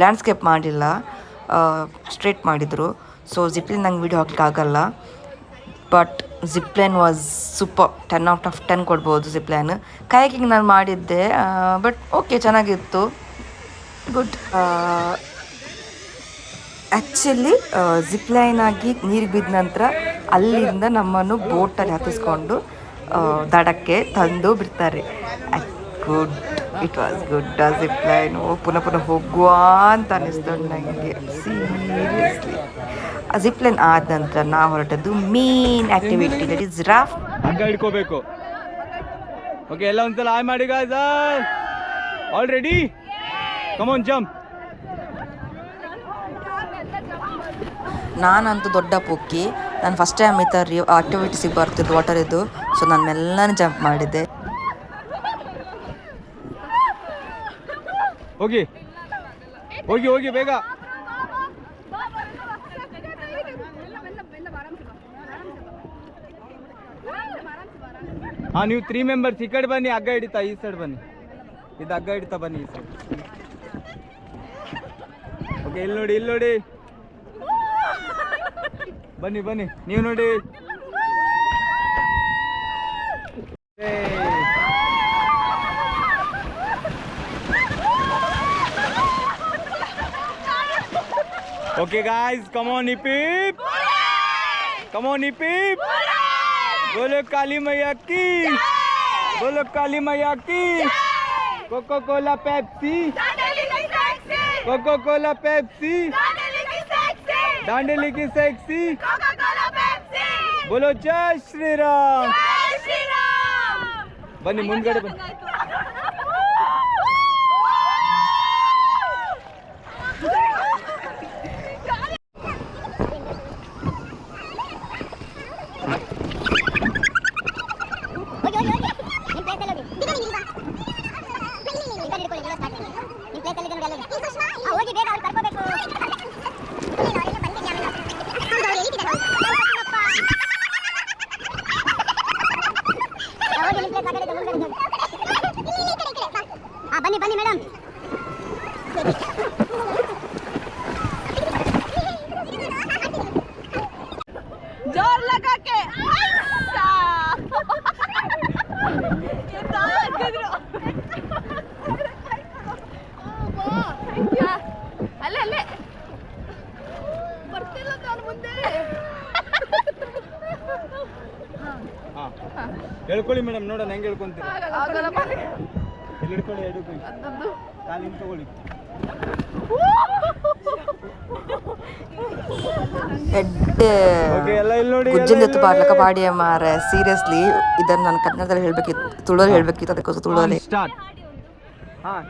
Landscape ಮಾಡಿಲ್ಲ, straight ಮಾಡಿದರು. So zipline ನಂಗೆ ವೀಡಿಯೋ ಹಾಕ್ಲಿಕ್ಕೆ ಆಗಲ್ಲ. ಬಟ್ ಜಿಪ್ಲೈನ್ ವಾಸ್ ಸೂಪರ್, 10/10 ಕೊಡ್ಬೋದು ಜಿಪ್ಲೈನ್. ಕಯಾಕಿಂಗ್ ನಾನು ಮಾಡಿದ್ದೆ, ಬಟ್ ಓಕೆ ಚೆನ್ನಾಗಿತ್ತು, ಗುಡ್. ಆ್ಯಕ್ಚುಲಿ ಜಿಪ್ಲೈನ್ ಆಗಿ ನೀರಿಗೆ ಬಿದ್ದ ನಂತರ ಅಲ್ಲಿಂದ ನಮ್ಮನ್ನು ಬೋಟಲ್ಲಿ ಹತ್ತಿಸ್ಕೊಂಡು ದಡಕ್ಕೆ ತಂದು ಬಿಡ್ತಾರೆ. Good, it was good zipline. ಪುನಃ ಹೋಗುವ ಅಂತ ಅನ್ನಿಸ್ತು ನನಗೆ ಸೀರಿಯಸ್ಲಿ. ಜಿಪ್ಲೈನ್ ಆದ ನಂತರ ನಾವು ಹೊರಟದ್ದು main activity, that is raft. ಹಗ್ಗ ಹಿಡ್ಕೋಬೇಕು. ಓಕೆ, ಎಲ್ಲ ಒಂದ್ಸಲ ಆಯ್ ಮಾಡಿ guys. All ready? Come on, jump. ನಾನಂತೂ ದೊಡ್ಡ ಪುಕ್ಕಿ, ನಾನು ಫಸ್ಟ್ ಟೈಮ್ ಈ ಥರ ಆಕ್ಟಿವಿಟೀಸಿಗೆ ಬರ್ತಿದ್ದು ವಾಟರ್ ಇದು. ಸೊ ನಾನು ಮೆಲ್ಲನೆ ಜಂಪ್ ಮಾಡಿದ್ದೆ. ಹೋಗಿ ಹೋಗಿ ಹೋಗಿ ಬೇಗ. ಹಾಂ, ನೀವು 3 ಮೆಂಬರ್ಸ್ ಈ ಕಡೆ ಬನ್ನಿ, ಹಗ್ಗ ಹಿಡಿತಾ ಈ ಸೈಡ್ ಬನ್ನಿ. ಇದು ಹಗ್ಗ ಹಿಡಿತಾ ಬನ್ನಿ ಈ ಸೈಡ್. ಓಕೆ, ಇಲ್ಲಿ ನೋಡಿ, ಇಲ್ಲಿ ನೋಡಿ, ಬನ್ನಿ ಬನ್ನಿ, ನೀವು ನೋಡಿ. Okay guys, come on hip hip. Come on hip hip. बोलो काली मैया की, बोलो काली मैया की. Coca Cola Pepsi, Coca Cola Pepsi, Dandeli की सेक्सी. बोलो जय श्री राम. बन्नी ಮುಂದ್ಗಡೆ ಬನ್ನಿ. ಬನ್ನಿ ಮೇಡಮ್. जोर लगा के ಅಲ್ಲೇ ಅಲ್ಲೇ ಬರ್ತಿಲ್ಲ ನಾನು ಮುಂದೆ. ಹೇಳ್ಕೊಳ್ಳಿ ಮೇಡಮ್, ನೋಡೋಣ ಹೆಂಗೆ ಹೇಳ್ಕೊಂತೀರ. ಇಲ್ಲಿ ಹಿಡ್ಕೊಳ್ಳಿ, ಎರಡು ಕೈ ಕಾಲಿಂದ ತಗೊಳ್ಳಿ. ಗುಜ್ಜಿನ ಎತ್ತು ಪಾಡ್ಲಕ್ಕ ಪಾಡಿಯ ಮಾರ. ಸೀರಿಯಸ್ಲಿ ಇದನ್ನು ನಾನು ಕನ್ನಡದಲ್ಲಿ ಹೇಳ್ಬೇಕಿತ್ತು, ತುಳುವಲ್ಲಿ ಹೇಳ್ಬೇಕಿತ್ತು, ಅದಕ್ಕೋಸ್ಕರ ತುಳುವಲ್ಲಿ. ಸ್ಟಾರ್ಟ್. ಹಾಂ,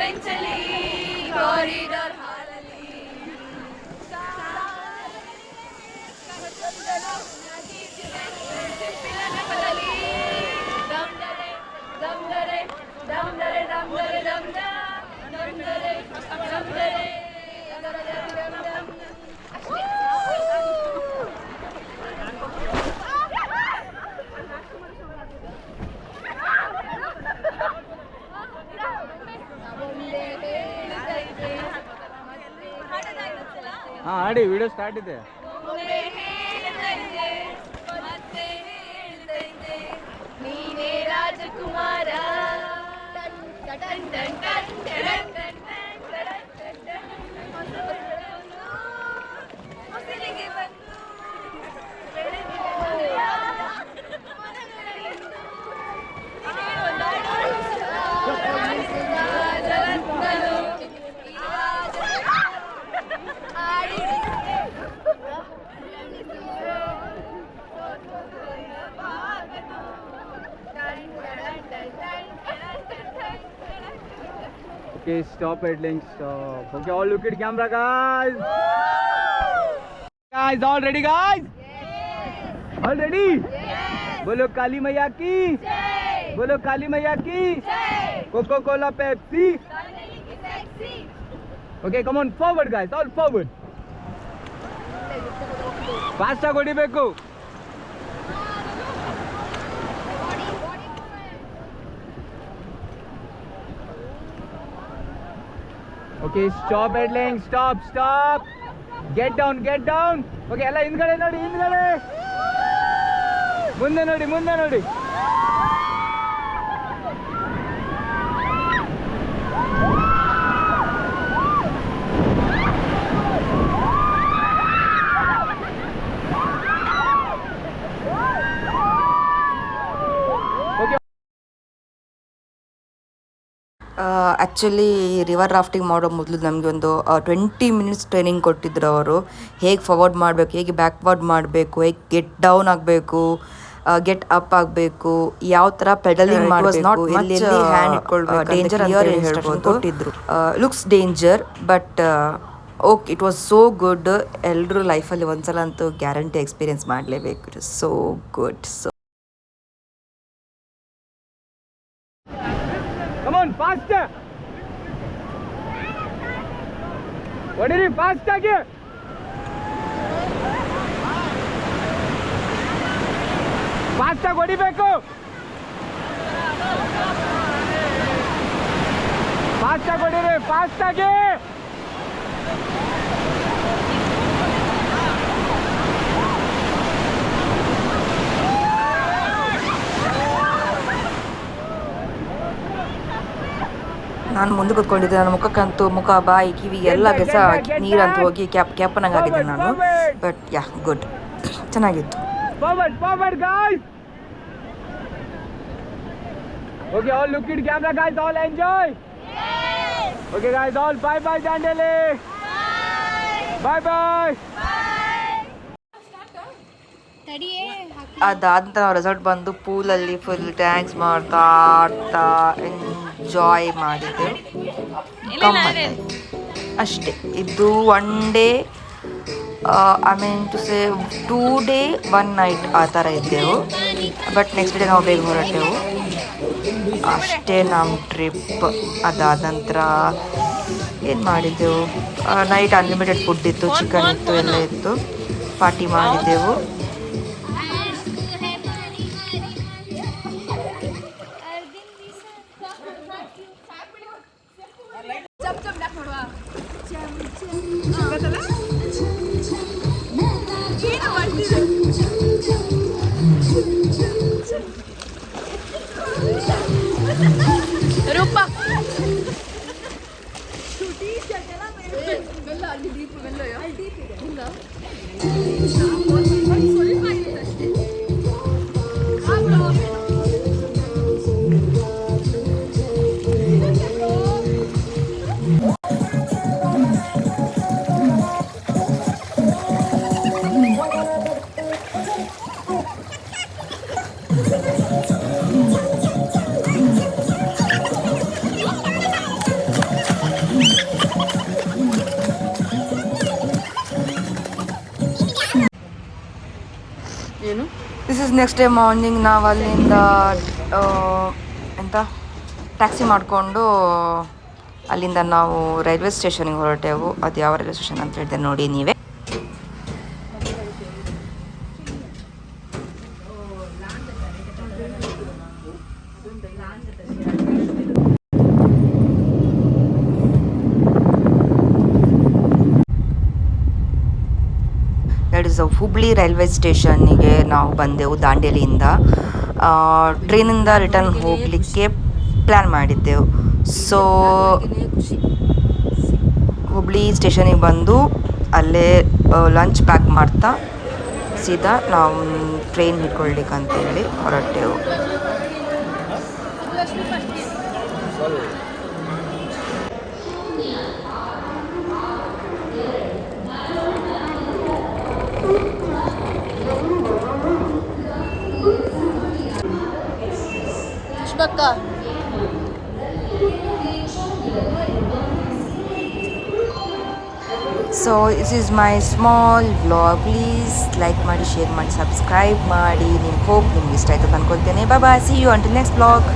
ಬೆಂಚಲಿ ಕಾರಿಡಾರ್ ಹಾಲಲ್ಲಿ ಹಾಂ ಆಡಿ, ವಿಡಿಯೋ ಸ್ಟಾರ್ಟ್ ಇದೆ. ನೀನೇ ರಾಜಕುಮಾರ. Okay, stop it, Link, stop. Okay, all look at camera, guys. Guys, all ready, guys? Yes. All ready? Yes. बोलो काली मैया की, बोलो काली मैया की, Coca Cola Pepsi. Okay, come on forward guys, all forward. Fast ಆಗಿ ಹೊಡಿಬೇಕು. Okay, stop Edling, stop. Get down. Okay, ಎಲ್ಲ ಹಿಂದ್ಗಡೆ ನೋಡಿ, ಮುಂದೆ ನೋಡಿ. ಆ್ಯಕ್ಚುಲಿ ರಿವರ್ ರಾಫ್ಟಿಂಗ್ ಮಾಡೋ ಮೊದಲು ನಮಗೆ ಒಂದು 20 ಮಿನಿಟ್ಸ್ ಟ್ರೈನಿಂಗ್ ಕೊಟ್ಟಿದ್ರು ಅವರು. ಹೇಗೆ ಫಾರ್ವರ್ಡ್ ಮಾಡಬೇಕು, ಹೇಗೆ ಬ್ಯಾಕ್ವರ್ಡ್ ಮಾಡಬೇಕು, ಹೇಗೆ ಗೆಟ್ ಡೌನ್ ಆಗಬೇಕು, ಗೆಟ್ ಅಪ್ ಆಗಬೇಕು, ಯಾವ ಥರ ಪೆಡಲಿಂಗ್ ಮಾಡಬೇಕು, ಎಲ್ಲಿ ಹ್ಯಾಂಡ್ ಇಟ್ಕೊಳ್ಬೇಕು, ಡೇಂಜರ್ ಅಂತ ಹೇಳ್ಬೋದು ಕೊಟ್ಟಿದ್ರು. Looks danger but okay, it was so good. ಎಲ್ಲರೂ ಲೈಫಲ್ಲಿ ಒಂದ್ಸಲ ಅಂತೂ ಗ್ಯಾರಂಟಿ ಎಕ್ಸ್ಪೀರಿಯನ್ಸ್ ಮಾಡಲೇಬೇಕು. It is so good. So Come on, faster. ಹೊಡಿರಿ ಫಾಸ್ಟ್ ಆಗಿ. ಫಾಸ್ಟ್ ಆಗಿ ಹೊಡಿಬೇಕು. ಫಾಸ್ಟ್ ಆಗಿ ಹೊಡಿರಿ, ಫಾಸ್ಟ್ ಆಗಿ. ನಾನು ಮುಂದೆ ಕೂತ್ಕೊಂಡಿದ್ದೆ. ನನ್ನ ಮುಖಕ್ಕಂತೂ ಮುಖ, ಬಾಯಿ, ಕಿವಿ ಎಲ್ಲ ಕೆಸ ನೀರಂತೂ ಹೋಗಿ ಕ್ಯಾಪನಂಗೆ ಆಗಿದ್ದೆ ನಾನು. ಬಟ್ ಯಾ, ಗುಡ್, ಚೆನ್ನಾಗಿತ್ತು. Forward guys. Okay, all look at camera guys, all enjoy. Yes. Okay guys, all bye Dandeli. Bye. ಅದಾದಂತ ನಾವು ರೆಸಾರ್ಟ್ ಬಂದು ಪೂಲಲ್ಲಿ ಫುಲ್ ಡ್ಯಾನ್ಸ್ ಮಾಡ್ತಾ ಆಡ್ತಾ ಎಂಜಾಯ್ ಮಾಡಿದ್ದೆವು. ಅಷ್ಟೇ. ಇದು 1 day, I mean to say 2 day 1 night ಆ ಥರ ಇದ್ದೆವು. ಬಟ್ ನೆಕ್ಸ್ಟ್ ಡೇ ನಾವು ಬೇಗ ಹೊರಟೆವು. ಅಷ್ಟೇ ನಮ್ಮ ಟ್ರಿಪ್. ಅದಾದ ನಂತರ ಏನು ಮಾಡಿದ್ದೆವು, ನೈಟ್ ಅನ್ಲಿಮಿಟೆಡ್ ಫುಡ್ ಇತ್ತು, ಚಿಕನ್ ಇತ್ತು, ಎಲ್ಲ ಇತ್ತು. ಪಾರ್ಟಿ ಮಾಡಿದ್ದೆವು. Rupa this is next day morning. ನಾವು ಅಲ್ಲಿಂದ ಎಂತ ಟ್ಯಾಕ್ಸಿ ಮಾಡಿಕೊಂಡು ಅಲ್ಲಿಂದ ನಾವು ರೈಲ್ವೆ ಸ್ಟೇಷನಿಗೆ ಹೊರಟೆವು. ಅದು ಯಾವ ರೈಲ್ವೆ ಸ್ಟೇಷನ್ ಅಂತ ಹೇಳಿದೆ ನೋಡಿ ನೀವೇ. ದಟ್ ಇಸ್ ಹುಬ್ಳಿ ರೈಲ್ವೆ ಸ್ಟೇಷನ್ನಿಗೆ ನಾವು ಬಂದೆವು ದಾಂಡೇಲಿಯಿಂದ. ಟ್ರೈನಿಂದ ರಿಟರ್ನ್ ಹೋಗಲಿಕ್ಕೆ ಪ್ಲ್ಯಾನ್ ಮಾಡಿದ್ದೆವು. ಸೊ ಹುಬ್ಳಿ ಸ್ಟೇಷನಿಗೆ ಬಂದು ಅಲ್ಲೇ ಲಂಚ್ ಪ್ಯಾಕ್ ಮಾಡ್ತಾ ಸೀದಾ ನಾವು ಟ್ರೈನ್ ಹಿಡ್ಕೊಳ್ಲಿಕ್ಕೆ ಅಂತೇಳಿ ಹೊರಟೆವು. ಪುಷ್ಪಕ್ಕ so this is my small vlog. Please like ಮಾಡಿ, ಶೇರ್ ಮಾಡಿ, ಸಬ್ಸ್ಕ್ರೈಬ್ ಮಾಡಿ. ನಿಮ್ಮ ಹೋಪ್ ನಿಮ್ಗೆ ಇಷ್ಟ ಆಯ್ತು ಅಂತ ಅನ್ಕೊಳ್ತೇನೆ. Bye, see you until next vlog.